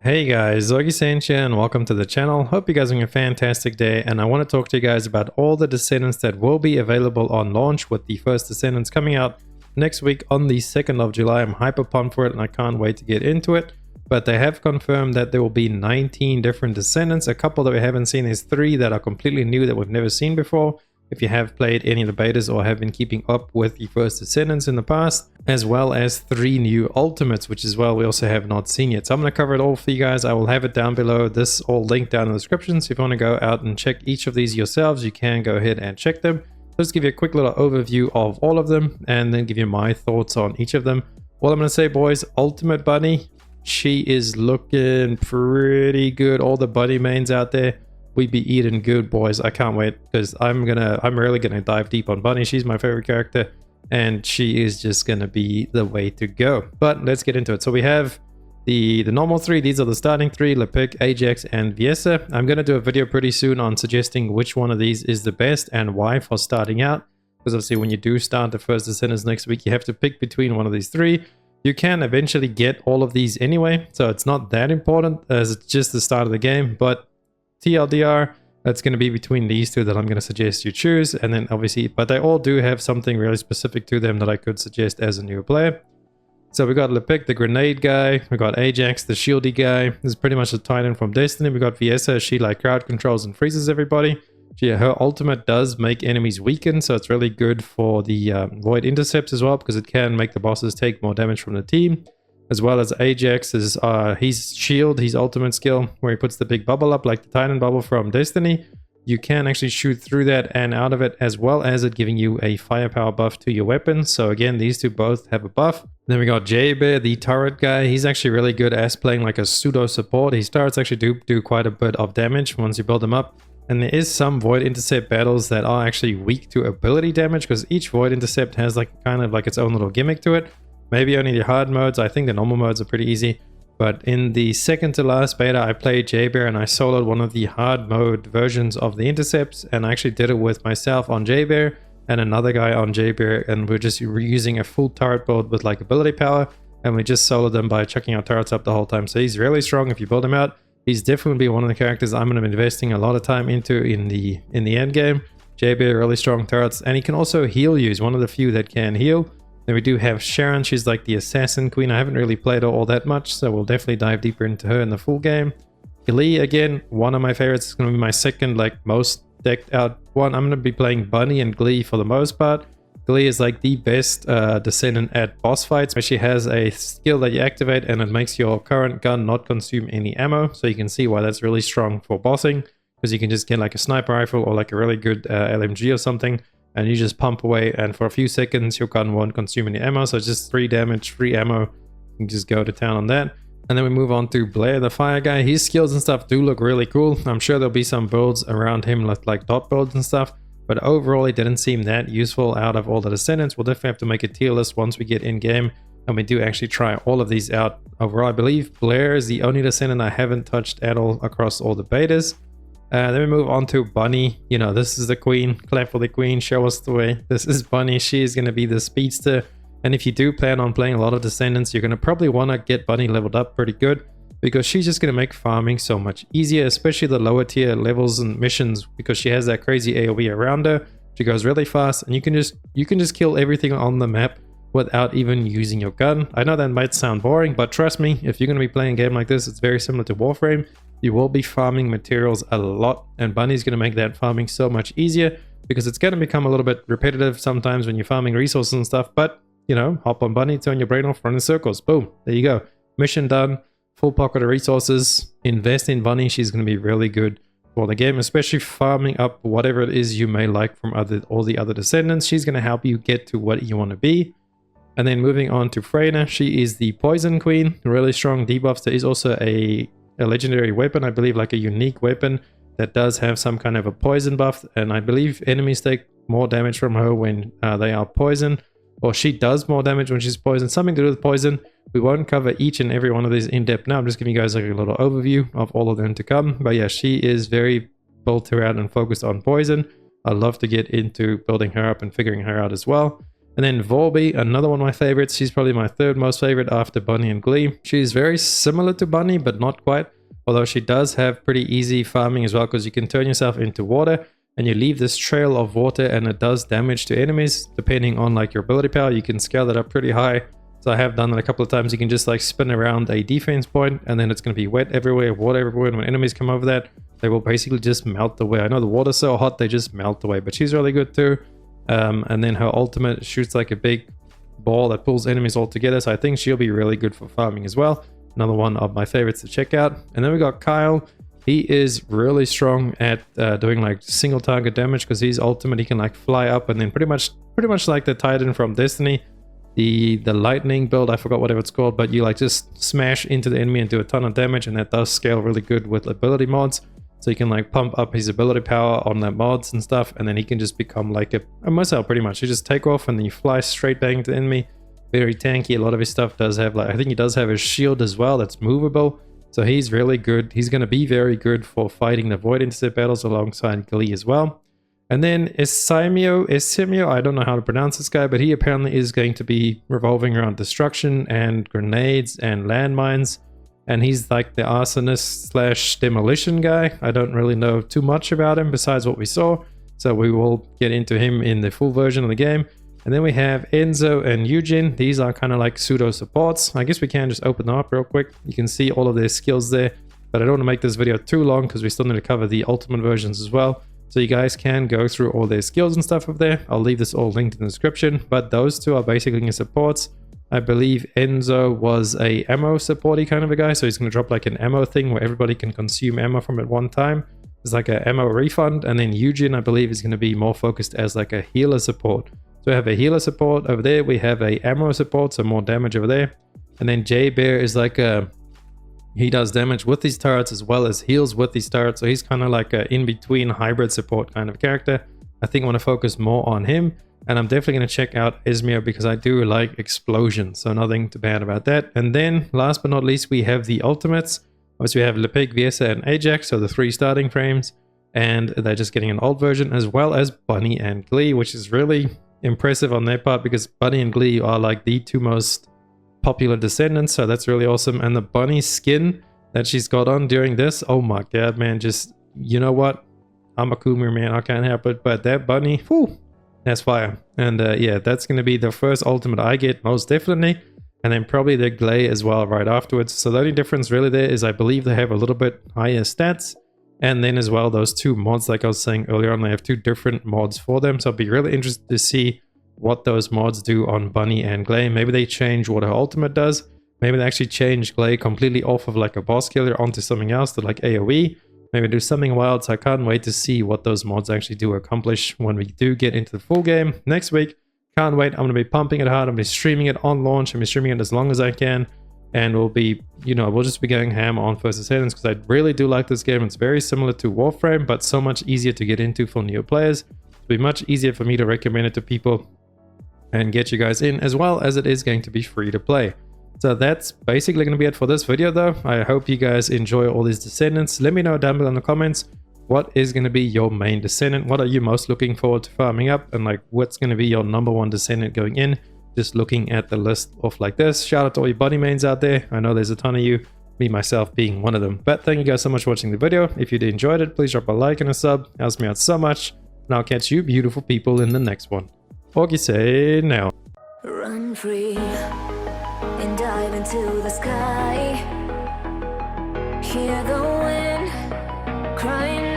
Hey guys, Augiesaint here and welcome to the channel. Hope you guys are having a fantastic day, and I want to talk to you guys about all the Descendants that will be available on launch, with the first Descendants coming out next week on the 2nd of July. I'm hyper pumped for it and I can't wait to get into it. But they have confirmed that there will be 19 different Descendants. A couple that we haven't seen is 3 that are completely new that we've never seen before. If you have played any of the betas or have been keeping up with the first Descendants in the past, as well as 3 new Ultimates, which as well we also have not seen yet. So I'm going to cover it all for you guys. I will have it down below, this all linked down in the description. So if you want to go out and check each of these yourselves, you can go ahead and check them. Just give you a quick little overview of all of them and then give you my thoughts on each of them. All I'm going to say, boys, Ultimate Bunny, she is looking pretty good. All the bunny mains out there, we be eating good, boys. I can't wait because I'm really gonna dive deep on Bunny. She's my favorite character and she is just gonna be the way to go. But let's get into it. So we have the normal 3. These are the starting 3: Lepic, Ajax, and Viesa. I'm gonna do a video pretty soon on suggesting which one of these is the best and why for starting out, because obviously when you do start the first Descendants next week, you have to pick between one of these 3. You can eventually get all of these anyway, so it's not that important as it's just the start of the game. But TLDR, that's going to be between these 2 that I'm going to suggest you choose. And then obviously, but they all do have something really specific to them that I could suggest as a new player. So we got Lepic, the grenade guy. We got Ajax, the shieldy guy. This is pretty much the Titan from Destiny. We got Viesa, she like crowd controls and freezes everybody. Her ultimate does make enemies weaken, so it's really good for the void intercepts as well, because it can make the bosses take more damage from the team. As well as Ajax is his shield, his ultimate skill, where he puts the big bubble up like the Titan bubble from Destiny. You can actually shoot through that and out of it, as well as it giving you a firepower buff to your weapon. So again, these 2 both have a buff. Then we got J-Bear, the turret guy. He's actually really good as playing like a pseudo support. His turrets actually do quite a bit of damage once you build them up. And there is some void intercept battles that are actually weak to ability damage, because each void intercept has like kind of like its own little gimmick to it. Maybe only the hard modes. I think the normal modes are pretty easy. But in the second to last beta, I played J-Bear and I soloed one of the hard mode versions of the intercepts. And I actually did it with myself on J-Bear and another guy on J-Bear. And we're just using a full turret build with like ability power. And we just soloed them by chucking our turrets up the whole time. So he's really strong if you build him out. He's definitely one of the characters I'm going to be investing a lot of time into in the end game. J-Bear, really strong turrets. And he can also heal you. He's one of the few that can heal. Then we do have Sharon. She's like the assassin queen. I haven't really played her all that much, so we'll definitely dive deeper into her in the full game. Glee, again, one of my favorites. It's going to be my second like most decked out one. I'm going to be playing Bunny and Glee for the most part. Glee is like the best Descendant at boss fights. She has a skill that you activate and it makes your current gun not consume any ammo. So you can see why that's really strong for bossing, because you can just get like a sniper rifle or like a really good LMG or something, and you just pump away, and for a few seconds your gun won't consume any ammo. So it's just 3 damage, 3 ammo. You can just go to town on that. And then we move on to Blair, the fire guy. His skills and stuff do look really cool. I'm sure there'll be some builds around him like dot builds and stuff, but overall it didn't seem that useful out of all the Descendants. We'll definitely have to make a tier list once we get in game and we do actually try all of these out. Overall, I believe Blair is the only Descendant I haven't touched at all across all the betas. Then we move on to Bunny. You know, this is the queen. Clap for the queen. Show us the way. This is Bunny. She is going to be the speedster. And if you do plan on playing a lot of Descendants, you're going to probably want to get Bunny leveled up pretty good, because she's just going to make farming so much easier, especially the lower tier levels and missions, because she has that crazy AoE around her. She goes really fast and you can just kill everything on the map without even using your gun. I know that might sound boring, but trust me, if you're going to be playing a game like this, it's very similar to Warframe. You will be farming materials a lot, and Bunny's going to make that farming so much easier, because it's going to become a little bit repetitive sometimes when you're farming resources and stuff. But, you know, hop on Bunny, turn your brain off, run in circles. Boom, there you go. Mission done. Full pocket of resources. Invest in Bunny. She's going to be really good for the game, especially farming up whatever it is you may like from all the other Descendants. She's going to help you get to what you want to be. And then moving on to Freyna. She is the poison queen. Really strong debuffs. There is also a legendary weapon, I believe, like a unique weapon that does have some kind of a poison buff, and I believe enemies take more damage from her when they are poisoned, or she does more damage when she's poisoned, something to do with poison. We won't cover each and every one of these in depth now. I'm just giving you guys like a little overview of all of them to come. But yeah, she is very built around and focused on poison. I'd love to get into building her up and figuring her out as well. And then Volby, another one of my favorites. She's probably my third most favorite after Bunny and Glee. She's very similar to Bunny, but not quite. Although she does have pretty easy farming as well, because you can turn yourself into water and you leave this trail of water and it does damage to enemies. Depending on like your ability power, you can scale that up pretty high. So I have done that a couple of times. You can just like spin around a defense point and then it's going to be wet everywhere, water everywhere. And when enemies come over that, they will basically just melt away. I know the water's so hot, they just melt away, but she's really good too. And then her ultimate shoots like a big ball that pulls enemies all together. So I think she'll be really good for farming as well. Another one of my favorites to check out. And then we got Kyle. He is really strong at doing like single target damage, because his ultimate, he can like fly up and then pretty much like the Titan from Destiny. The lightning build, I forgot whatever it's called, but you like just smash into the enemy and do a ton of damage, and that does scale really good with ability mods. So you can like pump up his ability power on the mods and stuff, and then he can just become like a missile pretty much. You just take off and then you fly straight bang to the enemy. Very tanky. A lot of his stuff does have like, I think he does have a shield as well that's movable. So he's really good. He's going to be very good for fighting the Void Intercept battles alongside Glee as well. And then Esimio, I don't know how to pronounce this guy, but he apparently is going to be revolving around destruction and grenades and landmines. And he's like the arsonist / demolition guy. I don't really know too much about him besides what we saw. So we will get into him in the full version of the game. And then we have Enzo and Eugene. These are kind of like pseudo supports. I guess we can just open them up real quick. You can see all of their skills there. But I don't want to make this video too long because we still need to cover the ultimate versions as well. So you guys can go through all their skills and stuff up there. I'll leave this all linked in the description. But those two are basically supports. I believe Enzo was a ammo supporty kind of a guy, so he's going to drop like an ammo thing where everybody can consume ammo from at one time. It's like an ammo refund. And then Eugene, I believe, is going to be more focused as like a healer support. So we have a healer support over there. We have a ammo support, so more damage over there. And then J-Bear is like he does damage with these turrets as well as heals with these turrets. So he's kind of like a in-between hybrid support kind of character. I think I want to focus more on him. And I'm definitely going to check out Esmio because I do like explosions. So nothing too bad about that. And then last but not least, we have the ultimates. Obviously we have Lepeg, Viesa, and Ajax. So the 3 starting frames. And they're just getting an old version, as well as Bunny and Glee, which is really impressive on their part because Bunny and Glee are like the 2 most popular Descendants. So that's really awesome. And the Bunny skin that she's got on during this, oh my god, man, just, you know what? I'm a Kumir, man. I can't help it. But that Bunny, whew. That's fire. And yeah, that's going to be the first ultimate I get, most definitely. And then probably the Glay as well right afterwards. So the only difference really there is I believe they have a little bit higher stats. And then as well, those 2 mods, like I was saying earlier on, they have 2 different mods for them. So I'll be really interested to see what those mods do on Bunny and Glay. Maybe they change what her ultimate does. Maybe they actually change Glay completely off of like a boss killer onto something else to like AoE. Maybe do something wild, so I can't wait to see what those mods actually do accomplish when we do get into the full game next week. Can't wait. I'm going to be pumping it hard. I'm going to be streaming it on launch. I'm going to be streaming it as long as I can. And we'll be, you know, we'll just be going ham on First Descendants because I really do like this game. It's very similar to Warframe, but so much easier to get into for new players. It'll be much easier for me to recommend it to people and get you guys in, as well as it is going to be free to play. So that's basically going to be it for this video though. I hope you guys enjoy all these Descendants. Let me know down below in the comments, what is going to be your main Descendant? What are you most looking forward to farming up? And like, what's going to be your #1 Descendant going in? Just looking at the list off like this. Shout out to all you Bunny mains out there. I know there's a ton of you, me myself being one of them. But thank you guys so much for watching the video. If you did enjoyed it, please drop a like and a sub. It helps me out so much. And I'll catch you beautiful people in the next one. Augiesaint now. Run free and dive into the sky. Hear the wind crying